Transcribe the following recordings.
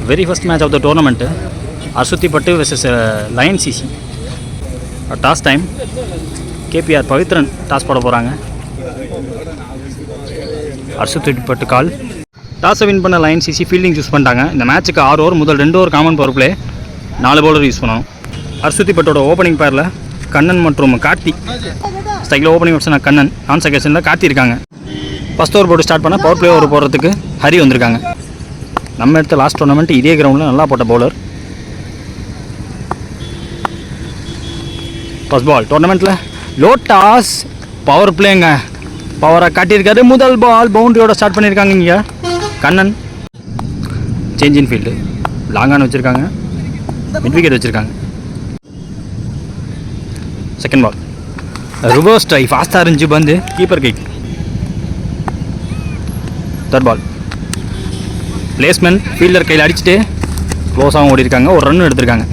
very first match of the tournament, Arsutipattu versus Lion CC. Toss time. KPR Pavitran toss போட போறாங்க. Arsutipattu கால். டாஸை win பண்ண Lion CC fielding use பண்ணிட்டாங்க. இந்த மேட்ச்சுக்கு 6 over முதல் 2 over common power play 4 bowler use பண்ணணும். Arsutipattoட opening பேரில் கண்ணன் மற்றும் கார்த்தி. ஸ்ட்ரைக்கில் ஓப்பனிங் ஆப்ஷனாக கண்ணன், நான் செகண்டில் கார்த்தி இருக்காங்க. ஃபஸ்ட் ஓவர் போட்டு ஸ்டார்ட் பண்ணால் பவர் பிளே ஓவர் போடுறதுக்கு ஹரி வந்திருக்காங்க. நம்ம எடுத்த லாஸ்ட் டோர்னமெண்ட் இதே கிரவுண்டில் நல்லா போட்ட பவுலர். ஃபஸ்ட் பால் டோர்னமெண்ட்டில் லோ டாஸ் பவர் பிளேங்க, பவராக காட்டியிருக்காரு. முதல் பால் பவுண்டரியோட ஸ்டார்ட் பண்ணியிருக்காங்க. இங்கே கண்ணன் சேஞ்ச் இன் ஃபீல்டு லாங்கான வச்சுருக்காங்க, மிட் விக்கெட் வச்சுருக்காங்க. செகண்ட் பால் ரிவர்ஸ் ட்ரை ஃபாஸ்ட்டாக இருந்துச்சு, பந்து keeper kick. Third ball placement fielder கையில் அடிச்சுட்டு க்ளோஸாகவும் ஓடி இருக்காங்க, ஒரு ரன் எடுத்திருக்காங்க.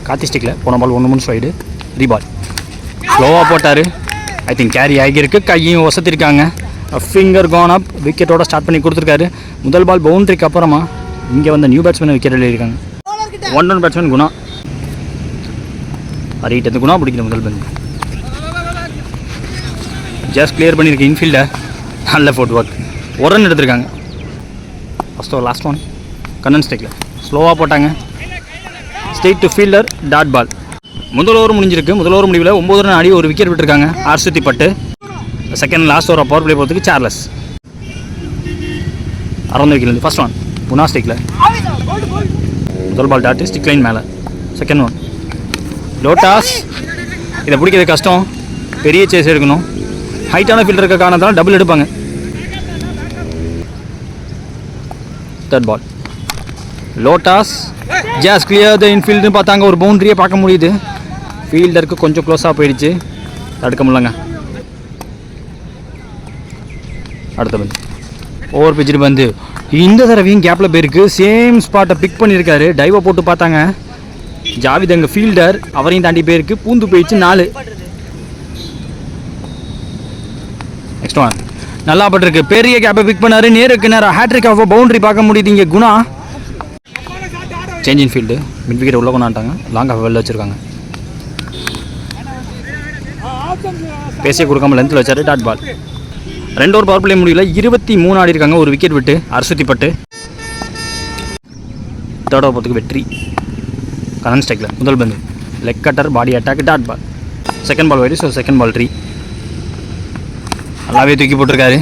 கார்த்தி ஸ்டிக்கில் போன பால் 1 முன் சைடு ரீபால் ஸ்லோவாக போட்டார். ஐ திங்க் கேரி ஆகியிருக்கு, கையும் வசத்திருக்காங்க. ஃபிங்கர் கான் அப், விக்கெட்டோட ஸ்டார்ட் பண்ணி கொடுத்துருக்காரு. முதல் பால் பவுண்டரிக்கு அப்புறமா இங்கே வந்து நியூ பேட்ஸ்மேன் விக்கெட் எழுதியிருக்காங்க. 1 ரன் பேட்ஸ்மேன் குணா, அரிகிட்ட குணா பிடிக்கிற முதல் பந்து ஜஸ்ட் கிளியர் பண்ணியிருக்கு இன்ஃபீல்டை. நல்ல ஃபுட் ஒர்க், 1 ரன் எடுத்திருக்காங்க. First over last one Kannan ஸ்டேக்கில் ஸ்லோவாக போட்டாங்க. Straight to fielder dot ball. முதல் ஓவர் முடிஞ்சிருக்கு. முதல் ஓவர் முடிவில் 9 ரன் ஆடி ஒரு விக்கெட் விட்டுருக்காங்க Arsutipattu. Second last over power play போகிறதுக்கு Charles around wicket. First one Guna ஸ்டிக்கில் முதல் பால் டாட்டு ஸ்டிக் லைன் மேலே. செகண்ட் ஒன் லோட்டாஸ், இதை பிடிக்கிறது கஷ்டம், பெரிய சேஸ் எடுக்கணும். ஹைட்டான ஃபீல்டர் இருக்க காரணத்தால் டபுள் எடுப்பாங்க. Third ball low toss just clear the இன்ஃபீல்டுன்னு பார்த்தாங்க, ஒரு பவுண்டரியை பார்க்க முடியுது. ஃபீல்டருக்கு கொஞ்சம் க்ளோஸாக போயிடுச்சு, தடுக்க முடியலங்க. அடுத்த பந்து ஓவர் பிச்சுட்டு பந்து இந்த தடவையும் கேப்பில் போயிருக்கு. சேம் ஸ்பாட்டை பிக் பண்ணியிருக்காரு, டைவை போட்டு பார்த்தாங்க. ஜாவித் அங்கே ஃபீல்டர், அவரையும் தாண்டி போயிருக்கு, பூந்து போயிடுச்சு 4. நெக்ஸ்ட் ஒன் நல்லா பட்டிருக்கு, பெரிய கேப்பை பிக் பண்ணாரு, நேருக்கு நேரம் ஹேட்ரிக் ஆஃப் பவுண்டரி பார்க்க முடியுது. இங்கே Guna change in field, mid wicket உள்ள கொண்டாட்டாங்க, லாங் ஆஃப் வெளில வச்சுருக்காங்க. பேசிய கொடுக்காம லென்த்தில் வச்சாரு, dot ball. 2 over power play முடியல, 23 ஆடி இருக்காங்க, ஒரு விக்கெட் விட்டு Arsutipattu. தேர்ட் ஓவர் போகிறதுக்கு வெற்றி. கண்ணன் ஸ்ட்ரைக்கில் முதல் பந்து leg cutter body attack dot ball. Second ball wide, so second ball 3. நல்லாவே தூக்கி போட்டிருக்காரு.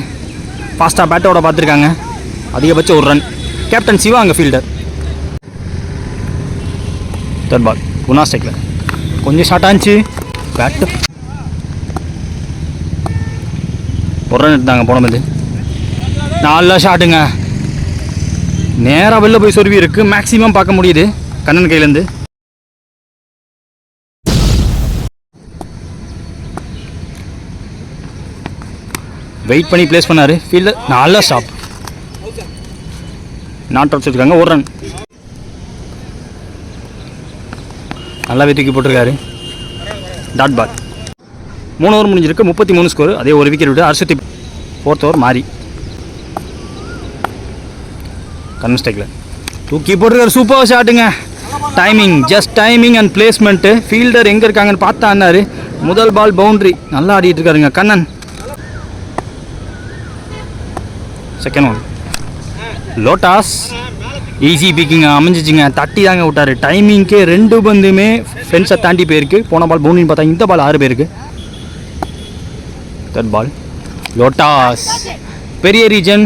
ஃபாஸ்ட்டாக பேட்டோட பார்த்துருக்காங்க, அதிகபட்சம் 1 ரன். கேப்டன் சிவா அங்கே ஃபீல்டர். தேர்ட் பால் குணா ஸ்ட்ரைக்கில் கொஞ்சம் ஷார்ட் ஆச்சு, பேட்டு 1 ரன் எடுத்தாங்க. போன பந்து நல்லா ஷாட்டுங்க, நேராக வெளில போய் சொருவி இருக்குது, மேக்ஸிமம் பார்க்க முடியுது கண்ணன் கையிலேருந்து. வெயிட் பண்ணி பிளேஸ் பண்ணார் ஃபீல்டர், நல்லா ஸ்டாப், நாட் அவுட் வச்சுருக்காங்க, 1 ரன். நல்லாவே தூக்கி போட்டிருக்காரு, டாட் பால். 3 ஓவர் முடிஞ்சிருக்கு, 33 ஸ்கோர், அதே ஒரு விக்கெட் விட்டு Arsutipattu. 4th ஓவர் மாறி கண்ணன் ஸ்ட்ரைக்கில் தூக்கி போட்டிருக்காரு, சூப்பர் ஷாட்டுங்க. Timing, just timing and placement. Fielder எங்கே இருக்காங்கன்னு பார்த்தான்னாரு. முதல் பால் பவுண்ட்ரி, நல்லா ஆடிட்டு இருக்காருங்க கண்ணன். செகண்ட் ஒன் லோட்டாஸ் ஈஸி பிக்கிங்க அமைஞ்சிச்சிங்க, தட்டி தாங்க விட்டார். டைமிங்க்கு 2 பந்துமே ஃபென்ஸை தாண்டி போயிருக்கு. போன பால் பவுண்டரின்னு பார்த்தா இந்த பால் 6 பேருக்கு. தேர்ட் பால் லோட்டாஸ், பெரிய region,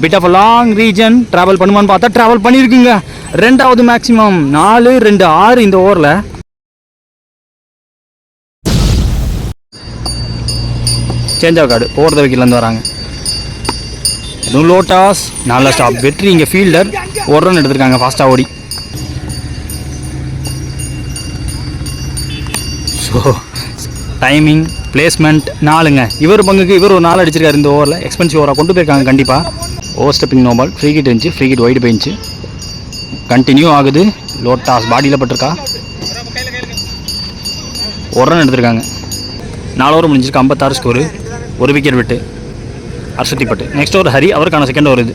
bit of a long region, travel பண்ணுமான்னு பார்த்தா ட்ராவல் பண்ணியிருக்குங்க. 2வது மேக்ஸிமம் 4, 2, 6 இந்த ஓவரில். Change of guard over the விக்கெட்லேருந்து வராங்க. அதுவும் லோட்டாஸ் நல்ல ஸ்டாப், வெற்றி. இங்கே ஃபீல்டர் 1 ரன் எடுத்திருக்காங்க ஃபாஸ்ட்டாக ஓடி. ஸோ டைமிங் பிளேஸ்மெண்ட் 4ங்க. இவர் பங்குக்கு இவர் ஒரு 4 அடிச்சிருக்காரு இந்த ஓவரில். எக்ஸ்பென்சிவ் ஓவராக கொண்டு போயிருக்காங்க கண்டிப்பாக. Over stepping no ball, free hit இருந்துச்சு, ஃப்ரீ கிட் வைடு போயிடுச்சு. கண்டினியூ ஆகுது. லோட்டாஸ் பாடியில் பட்டிருக்கா, 1 ரன் எடுத்திருக்காங்க. 4 ஓவர் முடிஞ்சிருக்கு, 56 ஸ்கோரு, ஒரு விக்கெட் விட்டு Arsutipattu. நெக்ஸ்ட் ஓவர் ஹரி, அவருக்கான செகண்ட் ஓவர் இது.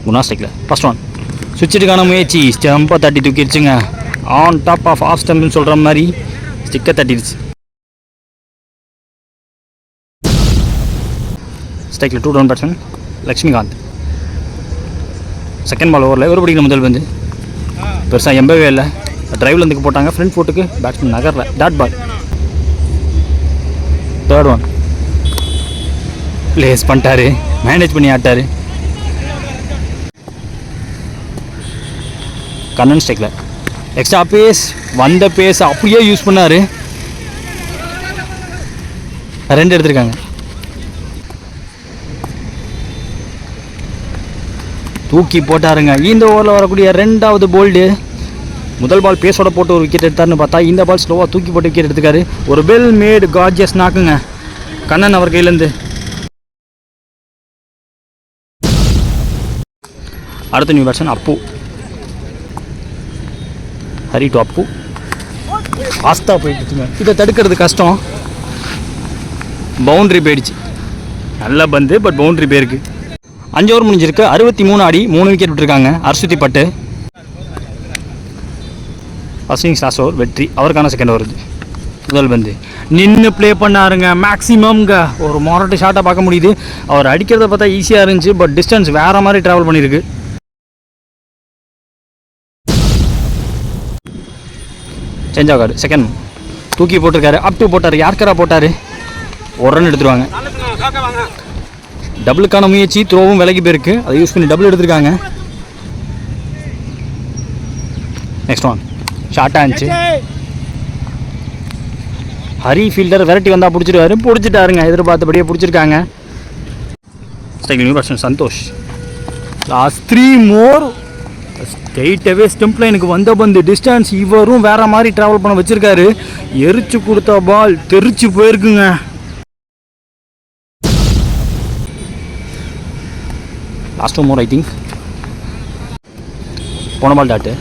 குணா ஸ்ட்ரைக்கில் ஃபர்ஸ்ட் ஒன் சுவிட்சுக்கான முயற்சி ஸ்டம்பை தட்டி தூக்கிடுச்சுங்க. ஆன் டாப் ஆஃப் ஆஃப் ஸ்டம்ப்னு சொல்கிற மாதிரி ஸ்டிக்கை தட்டிடுச்சு. ஸ்ட்ரைக்கில் 2 down batsman Lakshmikanth. Second ball ஓவரில் ஒரு பிடிக்கிற முதல் வந்து பெருசாக எம்பவே இல்லை. டிரைவில் இருந்துக்கு போட்டாங்க ஃப்ரண்ட் ஃபுட்டுக்கு பேட்ஸ்மேன் நகரில் dot ball. Third one place பண்ணிட்டாரு, மேனேஜ் பண்ணி ஆட்டார். கண்ணன் ஸ்ட்ரைக்கில் எக்ஸ்ட்ரா பேஸ் வந்த பேஸ் அப்படியே யூஸ் பண்ணார். 2 எடுத்திருக்காங்க. தூக்கி போட்டாருங்க. இந்த ஓவரில் வரக்கூடிய 2வது போல்டு. முதல் பால் பேஸோட போட்டு ஒரு விக்கெட் எடுத்தாருன்னு பார்த்தா இந்த பால் ஸ்லோவாக தூக்கி போட்டு விக்கெட் எடுத்துக்காரு. ஒரு வெல் மேடு கார்ஜியஸ் நாக்குங்க கண்ணன் அவர் கையிலேருந்து. அடுத்த new batsman Appu. Hari to Appu. ஃபாஸ்ட்டாக போயிட்டுங்க. இதை தடுக்கிறது கஷ்டம். பவுண்ட்ரி போயிடுச்சு. நல்ல பந்து, பட் பவுண்ட்ரி போயிருக்கு. 5 ஓவர் முடிஞ்சிருக்கு. 63 ஆடி 3 விக்கெட் விட்டுருக்காங்க. அர்ஷுதி பட்டு ஃபர்ஸ்ட் இன்னிங்ஸ் லாஸ்ட் ஓவர் வெற்றி. அவருக்கான செகண்ட் ஓவர். முதல் பந்து நின்று ப்ளே பண்ணாருங்க. மேக்ஸிமம்ங்க ஒரு மொரட்டு ஷாட்டாக பார்க்க முடியுது. அவர் அடிக்கிறத பார்த்தா ஈஸியாக இருந்துச்சு, பட் டிஸ்டன்ஸ் வேறு மாதிரி ட்ராவல் பண்ணியிருக்கு. சேஞ்ச் ஆகாது. செகண்ட் தூக்கி போட்டிருக்காரு. அப் டூ போட்டார். யாருக்கரா போட்டார். ஒரு ரன் எடுத்துருவாங்க. டபுளுக்கான முயற்சி த்ரோவும் விலகி போயிருக்கு. அதை யூஸ் பண்ணி டபுள் எடுத்திருக்காங்க. நெக்ஸ்ட் ஒன் ஷார்ட்டாக இருந்துச்சு. ஹரி ஃபீல்டர் வெரைட்டி வந்தால் பிடிச்சிருவாரு. பிடிச்சிட்டாருங்க. எதிர்பார்த்தபடியே பிடிச்சிருக்காங்க. New batsman Santhosh. Last 3 more ஸ்ட்ரெயிட்டாகவே ஸ்டெம்ப் லைனுக்கு வந்த பந்து டிஸ்டன்ஸ் இவரும் வேற மாதிரி ட்ராவல் பண்ண வச்சிருக்காரு. எரிச்சு கொடுத்த பால் தெரிச்சு போயிருக்குங்க. Last 2 more I think. போன பால் டாட்டு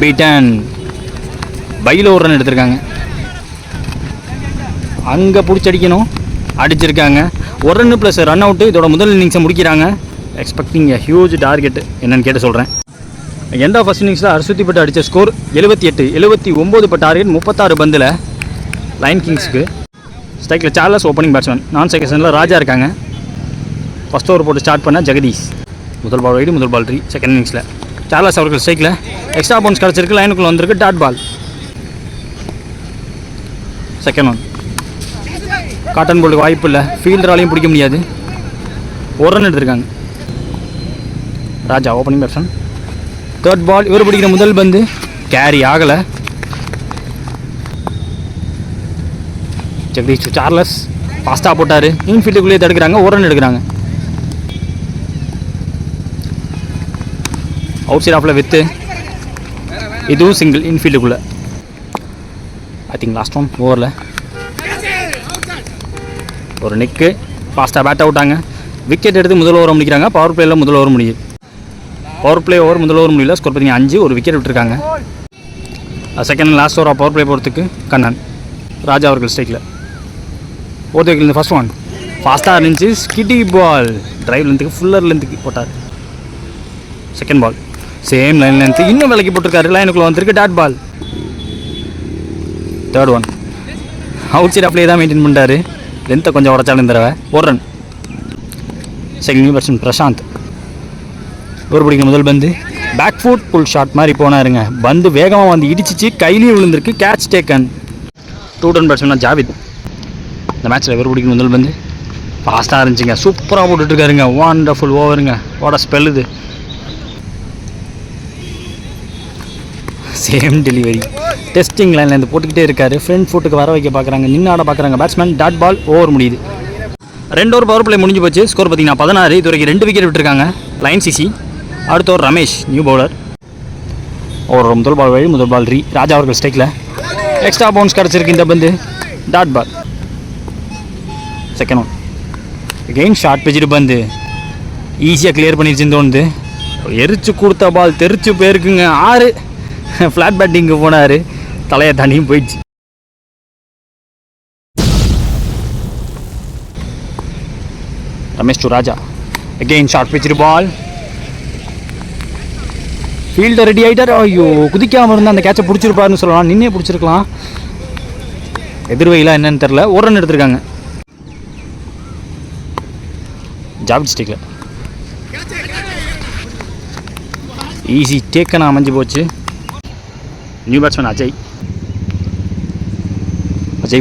பீட்டன். பையில் ஒரு ரன் எடுத்திருக்காங்க. அங்கே பிடிச்சி அடிக்கணும், அடிச்சிருக்காங்க. 1 ரன் ப்ளஸ் ரன் அவுட்டு. இதோட முதல் இன்னிங்ஸை முடிக்கிறாங்க. Expecting a huge target. என்னென்னு கேட்டு சொல்கிறேன். எண்ட் ஆஃப் ஃபர்ஸ்ட் இன்னிங்ஸில் அர்ஷுதி பட்டு அடித்த ஸ்கோர் 78. 79 இப்போ டார்கெட். 36 பந்தில் லைன் கிங்ஸ்க்கு. ஸ்ட்ரைக்கில் சார்லஸ் ஓப்பனிங் பேட்ஸ்மேன். நான் செகண்டில் ராஜா இருக்காங்க. ஃபஸ்ட் ஓவர் போட்டு ஸ்டார்ட் பண்ண ஜெகதீஷ். முதல் பால் வைடு, முதல் பால் 3 செகண்ட் இன்னிங்ஸில். சார்லஸ் அவர்கள் ஸ்ட்ரைக்கில் எக்ஸ்ட்ரா பவுன்ஸ் கிடச்சிருக்கு. லைனுக்குள்ளே வந்திருக்கு. Dot ball. Second one caught and போல்டுக்கு வாய்ப்பு இல்லை. ஃபீல்டராலையும் பிடிக்க முடியாது. 1 ரன் எடுத்திருக்காங்க. Raja opening batsman. Third ball இவர் பிடிக்கிற முதல் பந்து கேரி ஆகலை. ஜெகதீஷ் சார்லஸ் ஃபாஸ்ட்டாக போட்டார். இன்ஃபீல்டுக்குள்ளேயே தடுக்கிறாங்க. 1 ரன் எடுக்கிறாங்க. அவுட் சைட் ஆஃபில் வித்து இதுவும் சிங்கிள் இன்ஃபீல்டுக்குள்ளே. ஐ திங்க் லாஸ்ட் ஒன் ஓவரில் ஒரு நிக்கு ஃபாஸ்ட்டாக பேட் அவுட்டாங்க. விக்கெட் எடுத்து முதல் ஓவர் முடிக்கிறாங்க. பவர் பிளேயில் முதல் ஓவர் முடியுது. பவர் பிளே ஓவர் முதல் ஓவர் முடியல. ஸ்கோர் பார்த்தீங்கன்னா 5. ஒரு விக்கெட் விட்டுருக்காங்க. Second last over power play போகிறதுக்கு கண்ணன். ராஜா அவர்கள் ஸ்ட்ரைக்கில். Fourth wicket. ஃபர்ஸ்ட் ஒன் ஃபாஸ்ட்டாக இருந்துச்சு. ஸ்கிட்டி பால். டிரைவ் லென்த்துக்கு ஃபுல்லர் லென்த்துக்கு போட்டார். Second ball same line length. இன்னும் விலைக்கு போட்டிருக்காரு. லைனுக்குள்ளே வந்திருக்கு. Dot ball. Third one outside அப்படியே தான் மெயின்டைன் பண்ணுறாரு. லென்த்தை கொஞ்சம் உடச்சாலும் தடவை. 1 run. Second new batsman Prashanth. ஒரு பிடிக்கிற முதல் பந்து பேக் ஃபுட் புல் ஷாட் மாதிரி போனாருங்க. பந்து வேகமாக வந்து இடிச்சிச்சு. கையிலையும் விழுந்திருக்கு. Catch taken. 2 run batsman Javid. இந்த மேட்ச்சில் ஒரு பிடிக்கிற முதல் பந்து ஃபாஸ்ட்டாக இருந்துச்சுங்க. சூப்பராக போட்டுட்ருக்காருங்க. வாண்டர்ஃபுல் ஓவருங்க. ஓட ஸ்பெல் இது. Same delivery. டெஸ்டிங் லைனில் இருந்து போட்டுக்கிட்டே இருக்காரு. ஃப்ரண்ட் ஃபுட்டுக்கு வர வைக்க பார்க்குறாங்க. நின்று ஆட பார்க்குறாங்க பேட்ஸ்மேன். Dot ball. ஓவர் முடியுது. 2 ஓவர் பவர் பிளே முடிஞ்சு போச்சு. ஸ்கோர் பார்த்தீங்கன்னா 16. இது வரைக்கும் 2 விக்கெட் விட்டுருக்காங்க. Line CC. அடுத்த ஒரு ரமேஷ் நியூ பவுலர். ஒரு முதல் பால் வழி, முதல் பால் 3. ராஜா அவர்கள் ஸ்ட்ரைக்கில். எக்ஸ்ட்ரா பவுன்ஸ் கிடச்சிருக்கு இந்த பந்து. Dot ball. Second one again short பிச்சிட்டு பந்து ஈஸியாக கிளியர் பண்ணிடுச்சுன்னு தோணுது. எரிச்சு கொடுத்த பால் தெரிச்சு போயிருக்குங்க. 6. ஃப்ளாட் பேட்டிங்கு போனார். தலையை தாண்டியும் போயிடுச்சு. Ramesh to Raja. Again short pitch ball. Fielder ready ஆகிட்டார். ஐயோ, குதிக்காமல் இருந்தால் அந்த கேட்சை பிடிச்சிருப்பாருன்னு சொல்லலாம். நின்னே பிடிச்சிருக்கலாம். எதிர்வையில் என்னன்னு தெரில. ஒரு ரன் எடுத்திருக்காங்க. ஜாப் ஸ்டிக்கில் ஈஸி டேக்கனாக அமைஞ்சு போச்சு. நியூ பேட்ஸ்மேன் அஜய்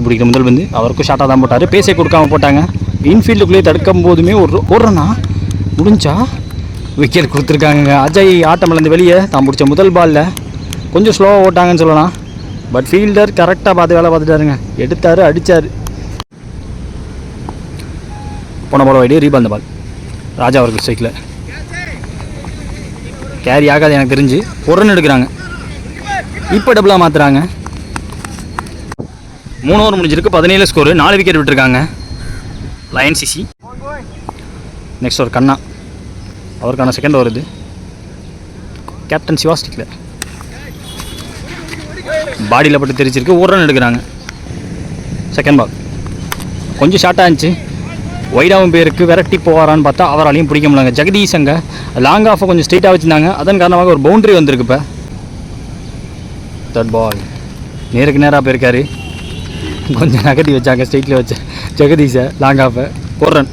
பிடிக்கிற முதல் வந்து அவருக்கும் ஷார்ட்டாக தான் போட்டார். பேசே கொடுக்காமல் போட்டாங்க. இன்ஃபீல்டுக்குள்ளேயே தடுக்கும் போதுமே ஒரு ரன்னா முடிஞ்சா விக்கெட் கொடுத்துருக்காங்க. அஜய் ஆட்டமிழந்து வெளியே தான் பிடிச்ச முதல் பாலில் கொஞ்சம் ஸ்லோவாக ஓட்டாங்கன்னு சொல்லலாம். பட் ஃபீல்டர் கரெக்டாக பார்த்து வேலை பார்த்துட்டாருங்க. எடுத்தார், அடித்தார். போன பால் வைடு, ரீபால். இந்த பால் ராஜா அவர்கள் ஸ்ட்ரைக்கில் கேரி ஆகாது எனக்கு தெரிஞ்சு. ஒரு ரன் எடுக்கிறாங்க. இப்போ டபுளாக மாற்றுறாங்க. 3 ஓவர் முடிஞ்சிருக்கு. 17 ஸ்கோரு. 4 விக்கெட் விட்டுருக்காங்க. லயன் சிசி. நெக்ஸ்ட் ஒரு கண்ணா, அவருக்கான செகண்ட் ஓவர் இது. கேப்டன் சிவா ஸ்டிக்கில் பாடியில் பட்டு தெரிச்சிருக்கு. ஒரு ரன் எடுக்கிறாங்க. செகண்ட் பால் கொஞ்சம் ஷார்ட்டாக இருந்துச்சு. வைடாவும் பேருக்கு விரட்டி போவாரான்னு பார்த்தா அவராலையும் பிடிக்க முடியல. ஜெகதீஷ் அங்கே லாங் ஆஃபை கொஞ்சம் ஸ்ட்ரெயிட்டாக வச்சுருந்தாங்க. அதன் காரணமாக ஒரு பவுண்டரி வந்திருக்கு. இப்போ தேர்ட் பால் நேருக்கு நேராக போயிருக்காரு. கொஞ்சம் நகர்த்தி வச்சாங்க ஸ்ட்ரெயிட்டில் வச்ச ஜெகதீஷை. லாங் ஆஃபை. ஒரு ரன்.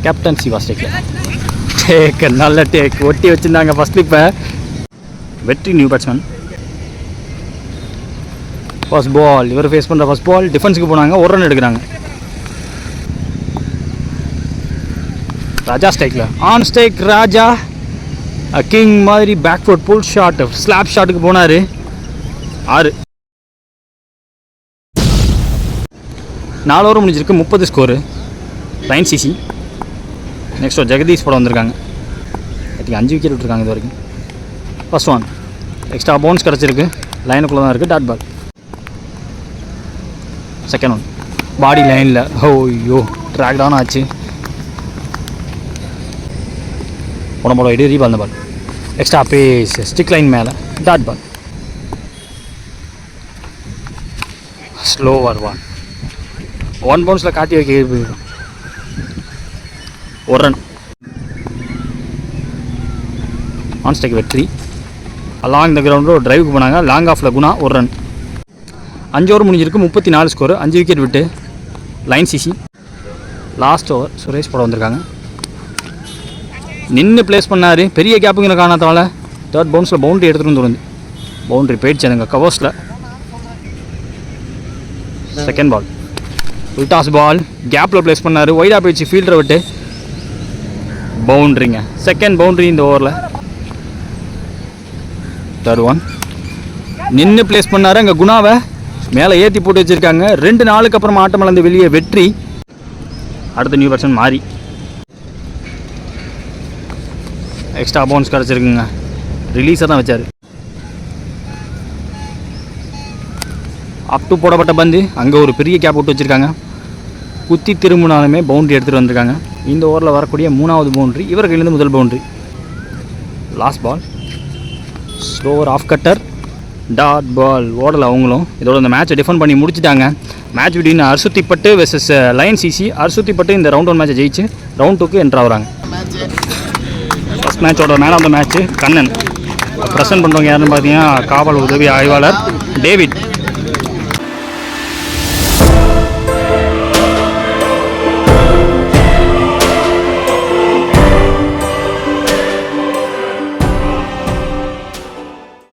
கேப்டன் சிவா ஸ்டேக்கில் டேக், நல்ல டேக் ஒட்டி வச்சுருந்தாங்க ஃபஸ்ட். இப்போ வெற்றி நியூ பேட்ஸ்மேன். ஃபர்ஸ்ட் பால் இவர் ஃபேஸ் பண்ணுற ஃபர்ஸ்ட் பால். டிஃபென்ஸுக்கு போனாங்க. ஒரு ரன் எடுக்கிறாங்க. ராஜா ஸ்ட்ரைக்கில் ஆன் ஸ்ட்ரைக். ராஜா கிங் மாதிரி பேக்வர்ட் புல் ஷாட் ஸ்லாப் ஷாட்டுக்கு போனார். 6. 4 ஓவர் முடிஞ்சிருக்கு. 30 ஸ்கோரு. Line CC. நெக்ஸ்ட் ஒரு ஜெகதீஷ் படம் வந்திருக்காங்க. அதுக்கு 5 விக்கெட் விட்டுருக்காங்க இது வரைக்கும். ஃபர்ஸ்ட் ஒன் எக்ஸ்ட்ரா பவுன்ஸ் கிடச்சிருக்கு. லைனுக்குள்ளே தான் இருக்குது. Dot ball. Second one body லைனில். ஐயோ, ட்ராக் டவுன் ஆச்சு. போன பால் வைடு, ரீபால். இந்த ball extra pace stick line மேலே. Dot ball. Slower one. 1 பவுன்ஸில் காட்டி வைக்க. ஒரு ரன். ஆன் ஸ்ட்ரைக் வெற்றி. அலாங் த கிரவுண்டில் ஒரு டிரைவுக்கு போனாங்க. லாங் ஆஃபில் குணா. ஒரு ரன். 5 ஓவர் முடிஞ்சிருக்கு. 34 ஸ்கோரு. 5 விக்கெட் விட்டு. Line CC. Last over Suresh போட வந்திருக்காங்க. நின்று ப்ளேஸ் பண்ணார். பெரிய கேப்புங்கிற காரணத்தால் தேர்ட் பவுன்ஸில் பவுண்ட்ரி எடுத்துகிட்டு வந்து பவுண்ட்ரி போயிடுச்சு அதுங்க கவர்ஸில். செகண்ட் பால் உல்டாஸ் பால். கேப்பில் ப்ளேஸ் பண்ணார். வைடாக போயிடுச்சு ஃபீல்டரை விட்டு. பவுண்ட்ரிங்க. செகண்ட் பவுண்ட்ரி இந்த ஓவரில். தேர்ட் ஒன் நின்று ப்ளேஸ் பண்ணார். அங்கே குணாவை மேலே ஏற்றி போட்டு வச்சுருக்காங்க. 2 நாளுக்கு அப்புறம் ஆட்டமிழந்து வெளியே வெற்றி. அடுத்த நியூ பேட்ஸ்மேன் மாறி. எக்ஸ்ட்ரா பவுன்ஸ் கிடச்சிருக்குங்க. ரிலீஸாக தான் வச்சார். அப் டு போடப்பட்ட பந்து. அங்கே ஒரு பெரிய கேப் விட்டு வச்சுருக்காங்க. குத்தி திரும்பினாலுமே பவுண்ட்ரி எடுத்துகிட்டு வந்திருக்காங்க. இந்த ஓவரில் வரக்கூடிய 3வது பவுண்ட்ரி இவர் கையிலேருந்து முதல் boundary. Last ball slower off cutter. Dot ball. ஓடலை அவங்களும். இதோட இந்த மேட்சை டிஃபெண்ட் பண்ணி முடிச்சுட்டாங்க. Match between Arsutipattu versus line CC. Arsutipattu இந்த ரவுண்ட் 1 மேட்சை ஜெயிச்சு ரவுண்ட் 2க்கு என்ட்ரு ஆகுறாங்க. ஃபஸ்ட் மேட்சோட man of the match Kannan. Present பண்ணுறவங்க யாருன்னு பார்த்தீங்கன்னா காவல் உதவி ஆய்வாளர் டேவிட்.